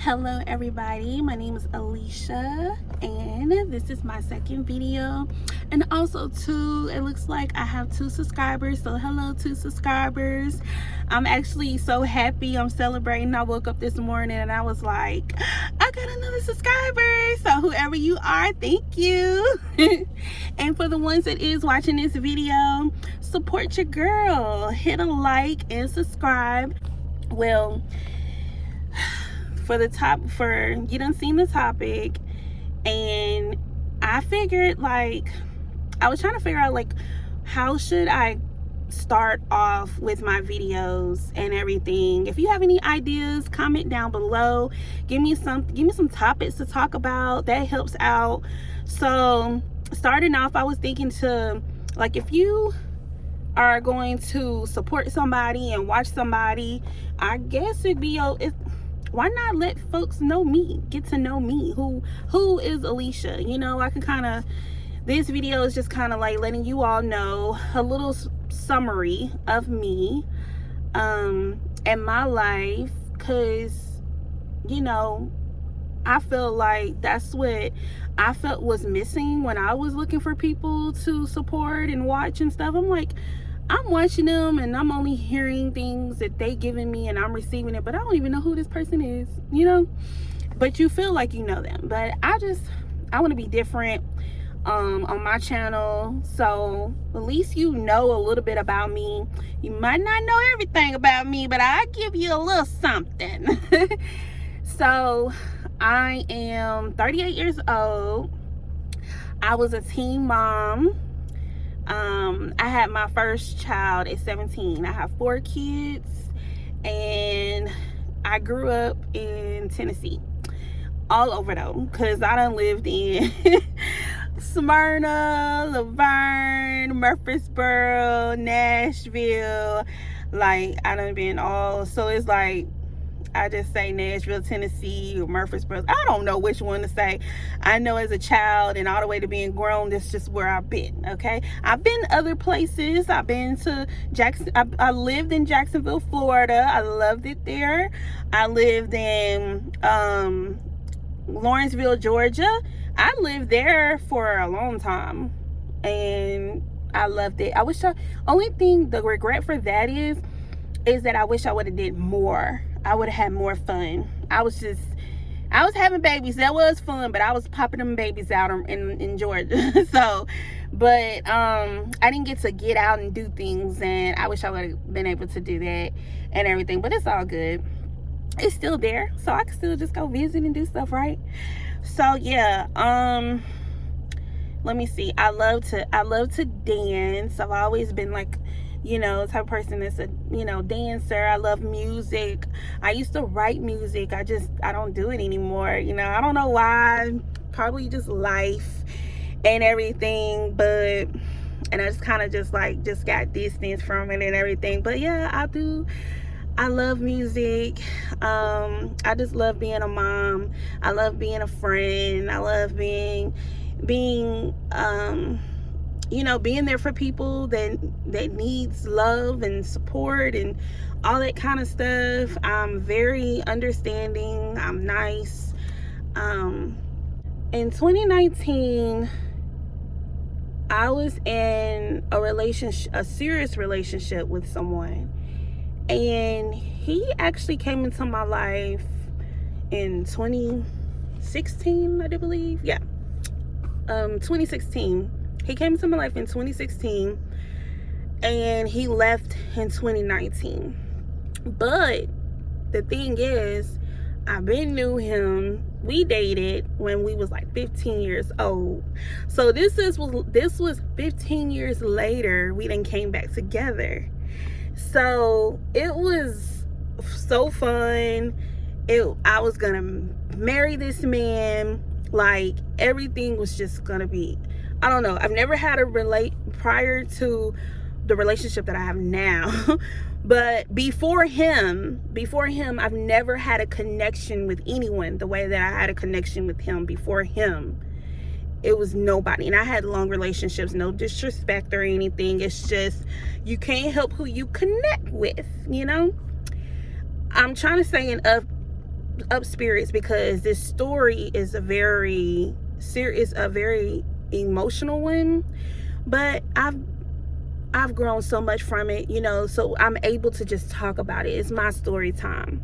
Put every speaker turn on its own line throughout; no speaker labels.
Hello everybody, my name is Alicia and this is my second video, and also it looks like I have 2 subscribers, so hello 2 subscribers. I'm actually so happy. I'm celebrating. I woke up this morning and I was like, I got another subscriber. So whoever you are, thank you. And for the ones that is watching this video, support your girl, hit a like and subscribe. Well, for you done seen the topic, and I figured, like, I was trying to figure out, like, how should I start off with my videos and everything. If you have any ideas, comment down below. Give me some topics to talk about. That helps out. So starting off, I was thinking to, like, if you are going to support somebody and watch somebody, I guess why not let folks know me, get to know me, who is Alicia. You know, I can kind of, this video is just kind of like letting you all know a little summary of me and my life, because, you know, I feel like that's what I felt was missing when I was looking for people to support and watch and stuff. I'm like, I'm watching them and I'm only hearing things that they giving me and I'm receiving it, but I don't even know who this person is, you know. But you feel like you know them. But I want to be different on my channel, so at least you know a little bit about me. You might not know everything about me, but I give you a little something. So I am 38 years old. I was a teen mom. I had my first child at 17. I have 4 kids, and I grew up in Tennessee, all over though, because I done lived in Smyrna, Laverne, Murfreesboro, Nashville. Like, I done been all, so it's like, I just say Nashville, Tennessee, or Murfreesboro. I don't know which one to say. I know as a child and all the way to being grown, that's just where I've been, okay? I've been other places. I've been to I lived in Jacksonville, Florida. I loved it there. I lived in Lawrenceville, Georgia. I lived there for a long time, and I loved it. The regret for that is that I wish I would have did more. I would have had more fun. I was having babies. That was fun, but I was popping them babies out in Georgia. So, but I didn't get out and do things, and I wish I would have been able to do that and everything. But it's all good. It's still there, so I can still just go visit and do stuff, right? So yeah, let me see. I love to dance. I've always been, like, you know, type of person that's a, you know, dancer. I love music. I used to write music. I don't do it anymore. You know, I don't know why. Probably just life and everything. And I just kind of just got distance from it and everything. But yeah, I love music. I just love being a mom. I love being a friend. I love being you know, being there for people that needs love and support and all that kind of stuff. I'm very understanding. I'm nice. In 2019, I was in a serious relationship with someone, and he actually came into my life in 2016, I do believe. Yeah, 2016. He came into my life in 2016, and he left in 2019. But the thing is, I knew him. We dated when we was like 15 years old. So this was 15 years later. We then came back together. So it was so fun. I was gonna marry this man. Like, everything was just gonna be, I don't know. I've never had prior to the relationship that I have now. But before him, I've never had a connection with anyone the way that I had a connection with him before him. It was nobody. And I had long relationships, no disrespect or anything. It's just, you can't help who you connect with, you know? I'm trying to say up spirits because this story is a very serious, a very emotional one, but I've grown so much from it, you know, so I'm able to just talk about it. It's my story time.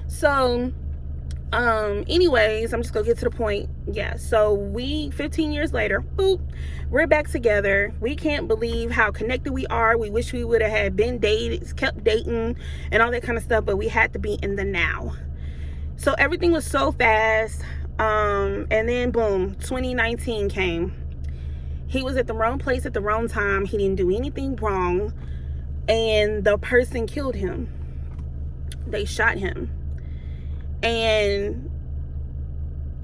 So anyways, I'm just gonna get to the point. Yeah, so 15 years later, boop, we're back together. We can't believe how connected we are. We wish we would have had been dated, kept dating and all that kind of stuff, but we had to be in the now. So everything was so fast. And then boom, 2019 came. He was at the wrong place at the wrong time. He didn't do anything wrong, and the person killed him. They shot him. And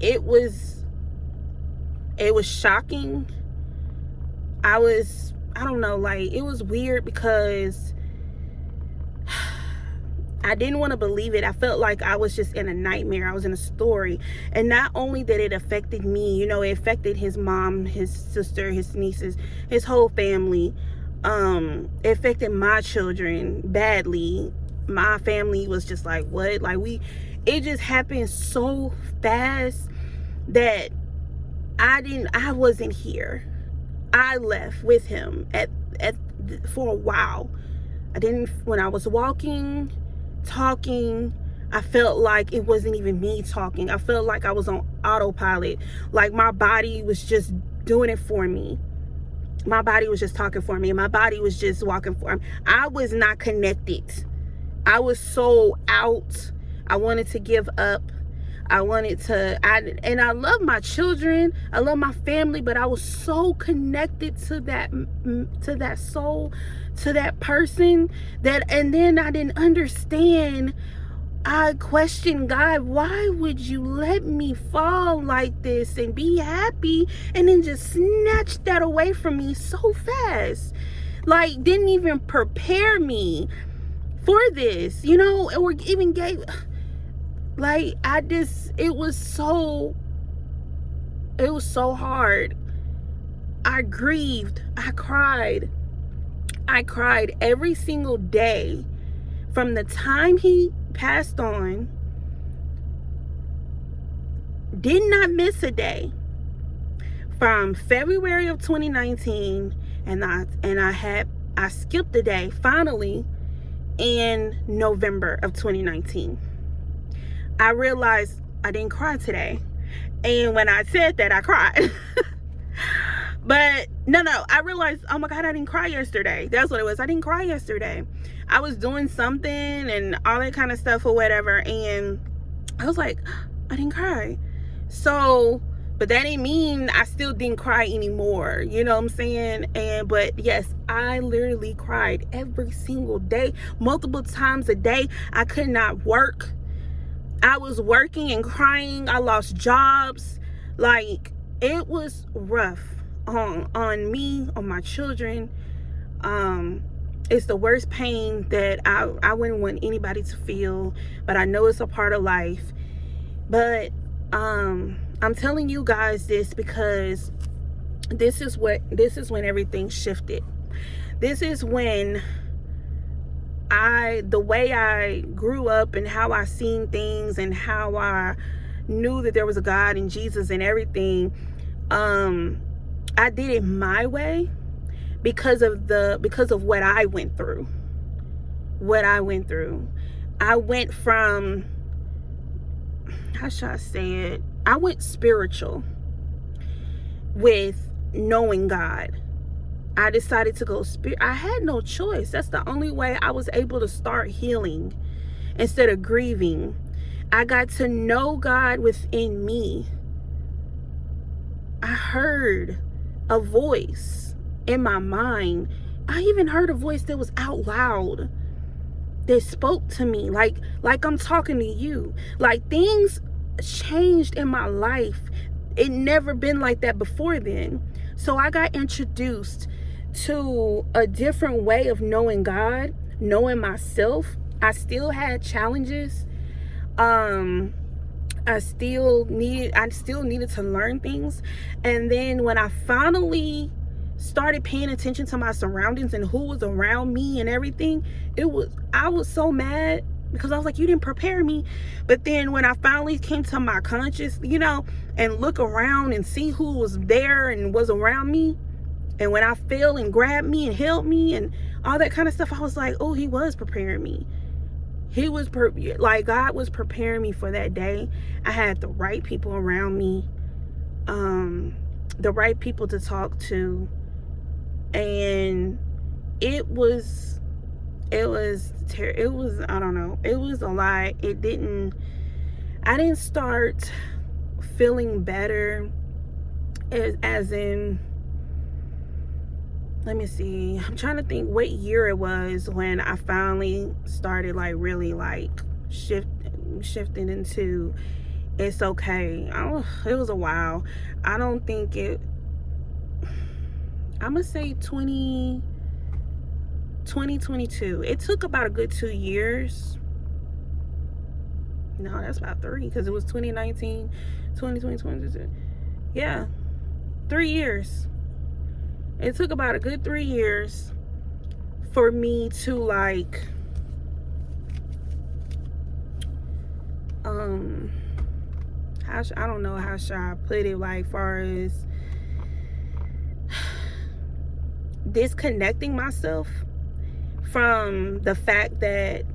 it was shocking. I don't know, like, it was weird because I didn't want to believe it. I felt like I was just in a nightmare. I was in a story. And not only that it affected me, you know, it affected his mom, his sister, his nieces, his whole family. It affected my children badly. My family was just like, what? Like, it just happened so fast that I wasn't here. I left with him for a while. When I was walking, talking, I felt like it wasn't even me talking. I felt like I was on autopilot. Like my body was just doing it for me. My body was just talking for me. My body was just walking for me. I was not connected. I was so out. I wanted to give up. I love my children. I love my family, but I was so connected to that soul, to that person, and then I didn't understand. I questioned God, why would you let me fall like this and be happy and then just snatch that away from me so fast? Like, didn't even prepare me for this, you know, or even gave, like, it was so hard. I grieved. I cried every single day from the time he passed on. Did not miss a day from February of 2019, and I skipped a day finally in November of 2019. I realized I didn't cry today, and when I said that, I cried. But no, I realized, oh my God, I didn't cry yesterday. That's what it was. I didn't cry yesterday. I was doing something and all that kind of stuff or whatever, and I was like, I didn't cry. So, but that didn't mean I still didn't cry anymore. You know what I'm saying? But yes, I literally cried every single day, multiple times a day. I could not work. I was working and crying. I lost jobs. Like, it was rough on me, on my children. It's the worst pain that I wouldn't want anybody to feel, but I know it's a part of life. But I'm telling you guys this because this is when everything shifted. This is when the way I grew up and how I seen things and how I knew that there was a God and Jesus and everything, I did it my way because of what I went through. I went from, how should I say it? I went spiritual with knowing God. I decided to go spirit. I had no choice. That's the only way I was able to start healing instead of grieving. I got to know God within me. I heard a voice in my mind. I even heard a voice that was out loud that spoke to me like I'm talking to you. Like, things changed in my life. It never been like that before then. So I got introduced to a different way of knowing God, knowing myself. I still had challenges. I still needed to learn things. And then when I finally started paying attention to my surroundings and who was around me and everything, I was so mad. because I was like, you didn't prepare me. But then when I finally came to my conscious, and look around and see who was there and was around me, and when I fell and grabbed me and held me and all that kind of stuff, I was like, oh, he was preparing me. He was like, God was preparing me for that day. I had the right people around me, the right people to talk to, and it was I don't know, it was a lot. I didn't start feeling better as in, let me see, I'm trying to think what year it was when I finally started like really like shifting into it's okay. It was a while. I don't think I'm gonna say 2022. It took about a good 2 years. No, that's about 3, because it was 2019, 2020, 2022. Yeah, 3 years. It took about a good 3 years for me to like I don't know how should I put it, like far as disconnecting myself from the fact that,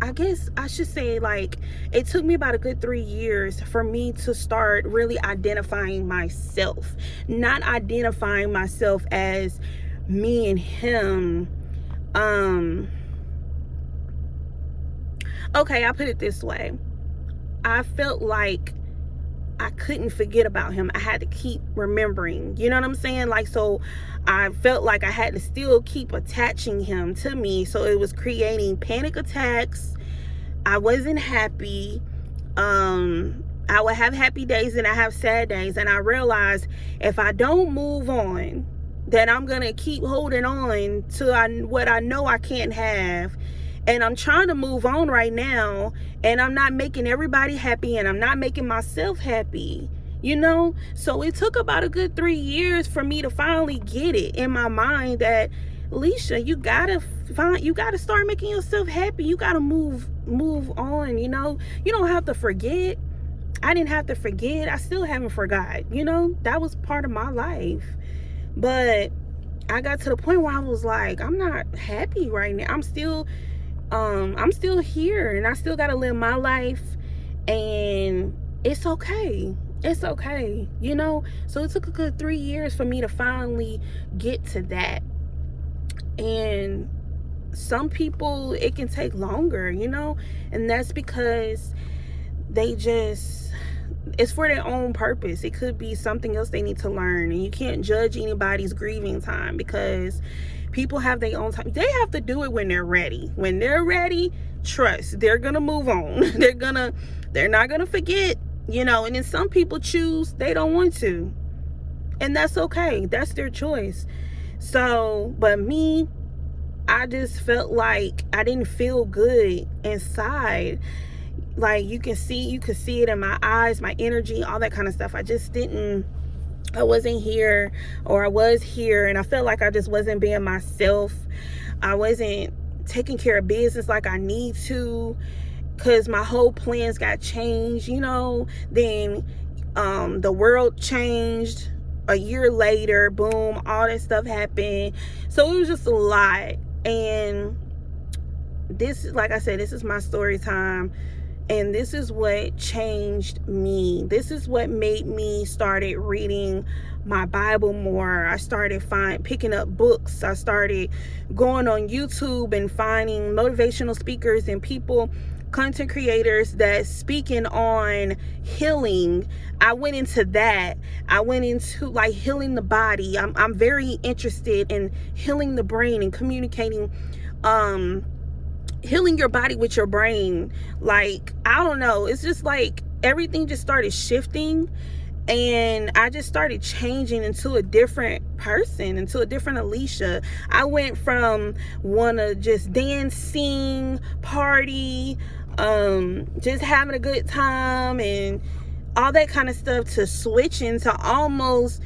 I guess I should say, like, it took me about a good 3 years for me to start really identifying myself, not identifying myself as me and him. Okay, I'll put it this way. I felt like I couldn't forget about him. I had to keep remembering, you know what I'm saying? Like, so I felt like I had to still keep attaching him to me. So it was creating panic attacks. I wasn't happy. I would have happy days and I have sad days. And I realized if I don't move on, then I'm going to keep holding on to what I know I can't have. And I'm trying to move on right now, and I'm not making everybody happy, and I'm not making myself happy, So it took about a good 3 years for me to finally get it in my mind that, Alicia, you gotta start making yourself happy. You gotta move on, You don't have to forget. I didn't have to forget. I still haven't forgot, That was part of my life. But I got to the point where I was like, I'm not happy right now. I'm still here, and I still gotta live my life, and it's okay. It's okay, So it took a good 3 years for me to finally get to that. And some people, it can take longer, and that's because it's for their own purpose. It could be something else they need to learn, and you can't judge anybody's grieving time, because people have their own time. They have to do it when they're ready. When they're ready, trust, they're gonna move on. They're not gonna forget, and then some people choose they don't want to, and that's okay. That's their choice. So, but me, I just felt like I didn't feel good inside. Like, you could see it in my eyes, my energy, all that kind of stuff. I wasn't here, or I was here, and I felt like I just wasn't being myself. I wasn't taking care of business like I need to, because my whole plans got changed, Then the world changed a year later. Boom, all that stuff happened. So it was just a lot. And this, like I said, this is my story time. And this is what changed me. This is what made me started reading my Bible more. I started picking up books. I started going on YouTube and finding motivational speakers and people, content creators that speaking on healing. I went into that. I went into like healing the body. I'm very interested in healing the brain and communicating, healing your body with your brain. Like, I don't know, it's just like everything just started shifting, and I just started changing into a different person, into a different Alicia. I went from wanna just dance, sing, party, just having a good time and all that kind of stuff, to switching to almost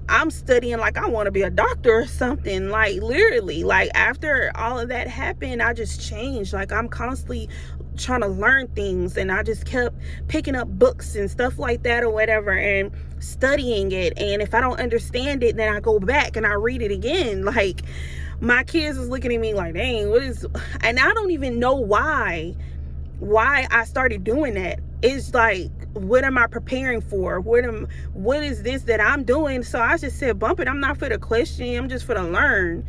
I'm studying like I want to be a doctor or something. Like literally, like after all of that happened, I just changed. Like I'm constantly trying to learn things, and I just kept picking up books and stuff like that or whatever and studying it. And if I don't understand it, then I go back and I read it again. Like my kids is looking at me like, dang, what is, and I don't even know why I started doing that. It's like, what am I preparing for? What is this that I'm doing? So I just said, bump it. I'm not for the question, I'm just for the learn.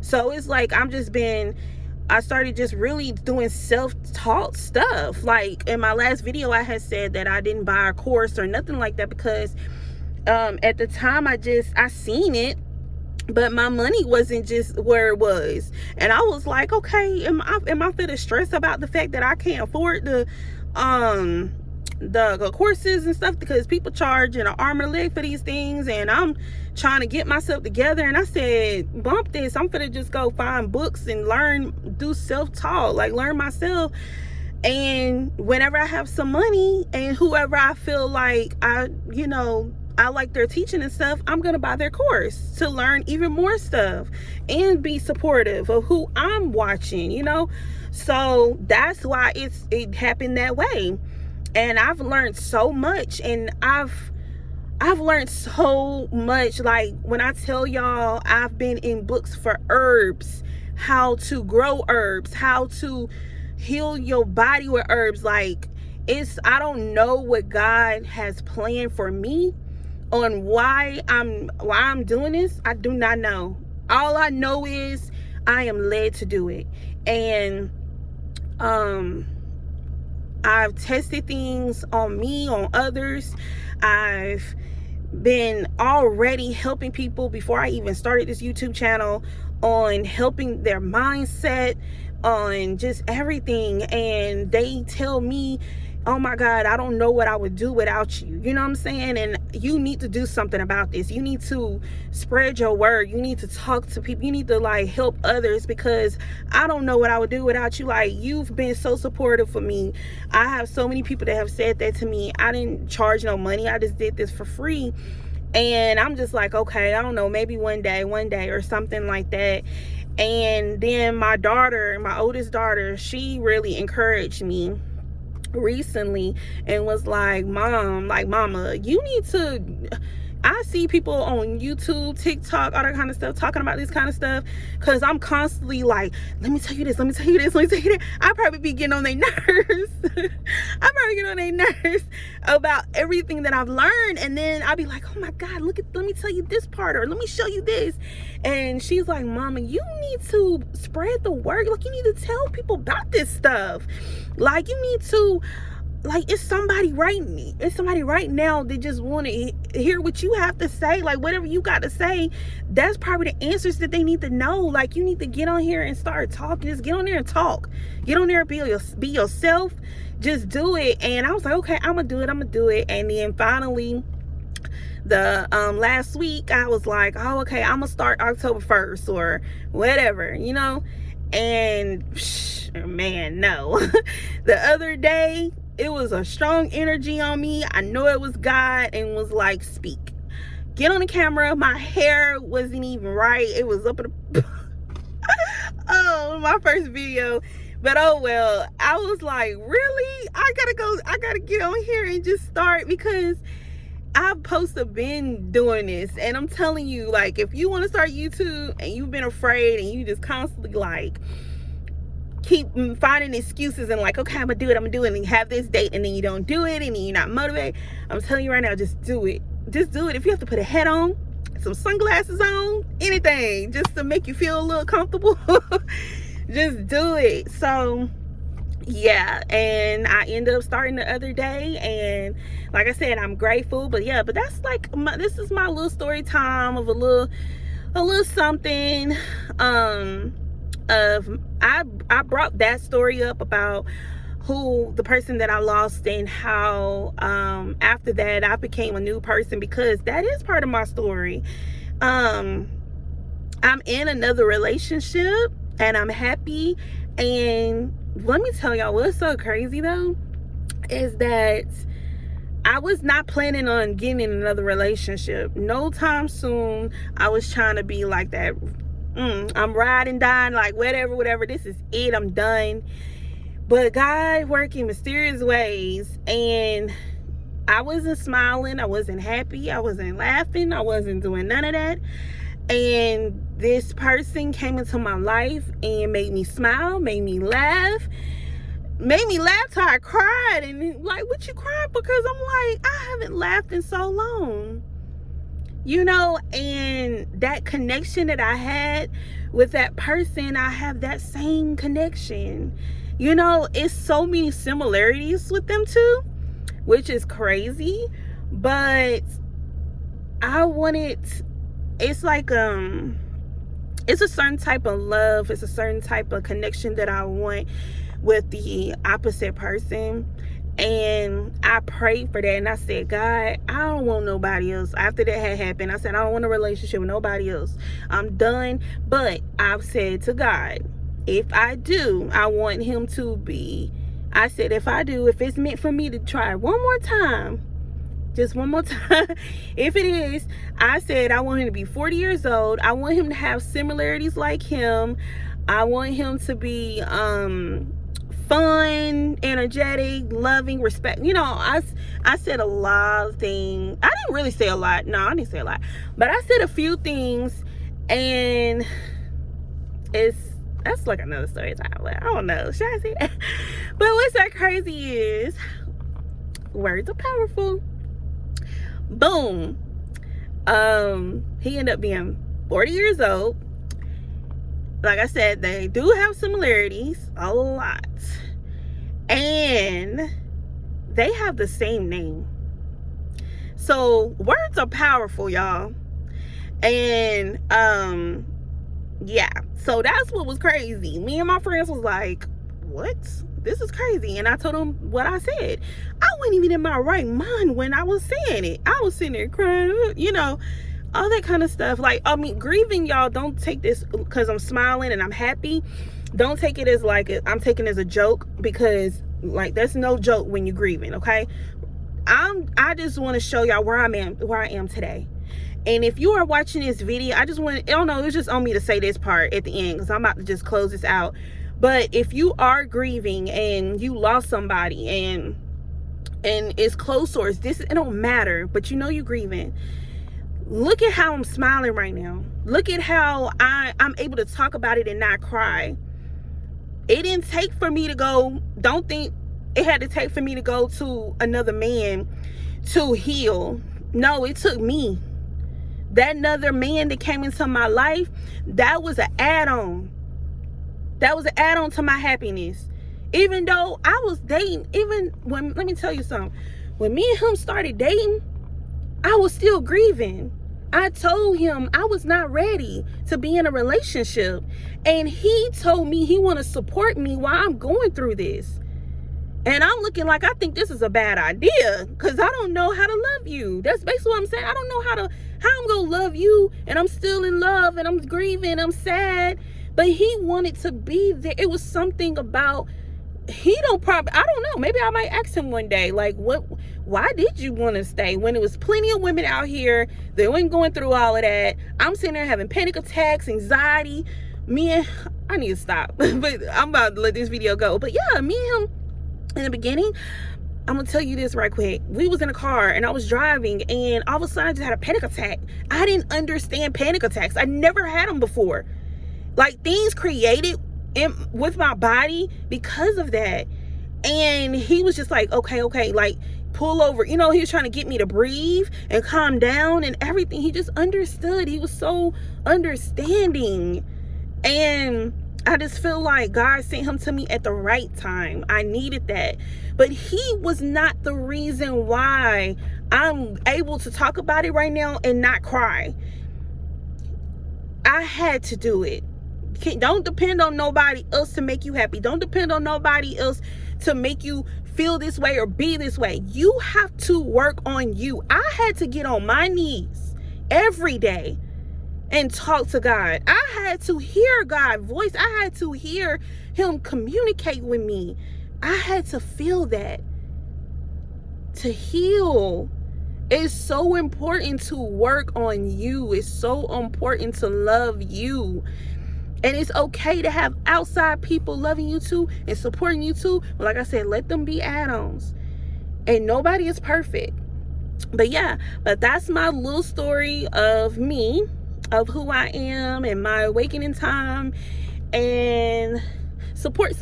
So it's like I started just really doing self-taught stuff. Like in my last video, I had said that I didn't buy a course or nothing like that because at the time I seen it, but my money wasn't just where it was. And I was like, okay, am I feeling stressed about the fact that I can't afford the courses and stuff, because people charge an arm and a leg for these things, and I'm trying to get myself together. And I said, bump this, I'm gonna just go find books and learn, do self-taught, like learn myself. And whenever I have some money and whoever I feel like I like their teaching and stuff, I'm gonna buy their course to learn even more stuff and be supportive of who I'm watching, so that's why it happened that way. And I've learned so much, and I've learned so much. Like when I tell y'all, I've been in books for herbs, how to grow herbs, how to heal your body with herbs. Like I don't know what God has planned for me on why I'm doing this. I do not know. All I know is I am led to do it. And I've tested things on me, on others. I've been already helping people before I even started this YouTube channel on helping their mindset, on just everything. And they tell me, oh my God, I don't know what I would do without you. You know what I'm saying? And you need to do something about this. You need to spread your word. You need to talk to people. You need to like help others, because I don't know what I would do without you. Like, you've been so supportive for me. I have so many people that have said that to me. I didn't charge no money. I just did this for free. And I'm just like, okay, I don't know, maybe one day or something like that. And then my oldest daughter, she really encouraged me recently and was like, mama, you need to, I see people on YouTube, TikTok, all that kind of stuff, talking about this kind of stuff, because I'm constantly like, let me tell you this, let me tell you this, let me tell you that. I probably be getting on their nerves. I probably get on their nerves about everything that I've learned, and then I'll be like, oh my God, let me tell you this part, or let me show you this. And she's like, mama, you need to spread the word. Like, you need to tell people about this stuff. Like, you need to, like, it's somebody right now that just want to hear what you have to say. Like, whatever you got to say, that's probably the answers that they need to know. Like, you need to get on here and start talking. Just get on there and talk. Get on there and be yourself. Just do it. And I was like, okay, I'm gonna do it. And then finally, the last week, I was like, oh, okay, I'm gonna start October 1st or whatever, and man, no. The other day, it was a strong energy on me. I know it was God, and was like, speak, get on the camera. My hair wasn't even right. It was up in the oh, my first video. But oh well, I was like, really? I gotta get on here and just start, because I'm supposed to been doing this. And I'm telling you, like, if you want to start YouTube and you've been afraid and you just constantly like keep finding excuses and like, okay, I'm gonna do it, and you have this date and then you don't do it and then you're not motivated, I'm telling you right now, just do it. Just do it. If you have to put a hat on, some sunglasses on, anything, just to make you feel a little comfortable, just do it. So yeah, and I ended up starting the other day, and like I said, I'm grateful. But yeah, but that's like this is my little story time of a little something. I brought that story up about the person that I lost, and how after that I became a new person, because that is part of my story. I'm in another relationship and I'm happy. And let me tell y'all what's so crazy though, is that I was not planning on getting in another relationship no time soon. I was trying to be like that. I'm riding, dying, like whatever. This is it. I'm done. But God worked in mysterious ways, and I wasn't smiling. I wasn't happy. I wasn't laughing. I wasn't doing none of that. And this person came into my life and made me smile, made me laugh till I cried. And like, what you cried? Because I'm like, I haven't laughed in so long, you know. And that connection that I had with that person, I have that same connection, you know. It's so many similarities with them two, which is crazy. But it's like it's a certain type of love, it's a certain type of connection that I want with the opposite person. And I prayed for that, and I said, God, I don't want nobody else. After that had happened, I said, I don't want a relationship with nobody else. I'm done. But I've said to God, if I do, I want him to be, I said, if it's meant for me to try one more time, just one more time, if it is, I said, I want him to be 40 years old. I want him to have similarities like him. I want him to be fun, energetic, loving, respect. You know, I said a lot of things. I didn't really say a lot. No, I didn't say a lot. But I said a few things, and that's like another story time. I don't know. Should I say that? But what's so crazy is words are powerful. Boom. He ended up being 40 years old. Like I said, they do have similarities, a lot. And they have the same name. So words are powerful, y'all. And yeah, so that's what was crazy. Me and my friends was like, what? This is crazy. And I told them what I said. I wasn't even in my right mind when I was saying it. I was sitting there crying, you know, all that kind of stuff. Like, I mean, grieving, y'all, don't take this because I'm smiling and I'm happy. Don't take it as like I'm taking it as a joke, because like there's no joke when you're grieving, okay? I just want to show y'all where I am today. And if you are watching this video, I don't know, it's just on me to say this part at the end, because I'm about to just close this out. But if you are grieving and you lost somebody and it's close source, it don't matter, but you know you're grieving. Look at how I'm smiling right now. Look at how I'm able to talk about it and not cry. It didn't take for me to go, don't think it had to take for me to go to another man to heal. No, it took me. That another man that came into my life, that was an add-on. That was an add-on to my happiness. Even though I was dating, let me tell you something. When me and him started dating, I was still grieving. I told him I was not ready to be in a relationship. And he told me he want to support me while I'm going through this. And I'm looking like, I think this is a bad idea, because I don't know how to love you. That's basically what I'm saying. I don't know how I'm going to love you, and I'm still in love, and I'm grieving, I'm sad. But he wanted to be there. It was something about, I don't know, maybe I might ask him one day, like, why did you want to stay when there was plenty of women out here that weren't going through all of that? I'm sitting there having panic attacks, anxiety. I need to stop, but I'm about to let this video go. But yeah, me and him in the beginning, I'm gonna tell you this right quick. We was in a car and I was driving, and all of a sudden I just had a panic attack. I didn't understand panic attacks. I never had them before. Like, things created with my body because of that. And he was just like, okay, like, pull over. You know, he was trying to get me to breathe and calm down and everything. He just understood. He was so understanding. And I just feel like God sent him to me at the right time. I needed that. But he was not the reason why I'm able to talk about it right now and not cry. I had to do it. Don't depend on nobody else to make you happy. Don't depend on nobody else to make you feel this way or be this way. You have to work on you. I had to get on my knees every day and talk to God. I had to hear God's voice. I had to hear him communicate with me. I had to feel that to heal. It's so important to work on you. It's so important to love you. And it's okay to have outside people loving you too and supporting you too. But like I said, let them be add-ons. And nobody is perfect. But yeah, but that's my little story of me, of who I am and my awakening time. And support.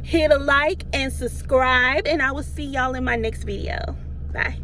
Hit a like and subscribe. And I will see y'all in my next video. Bye.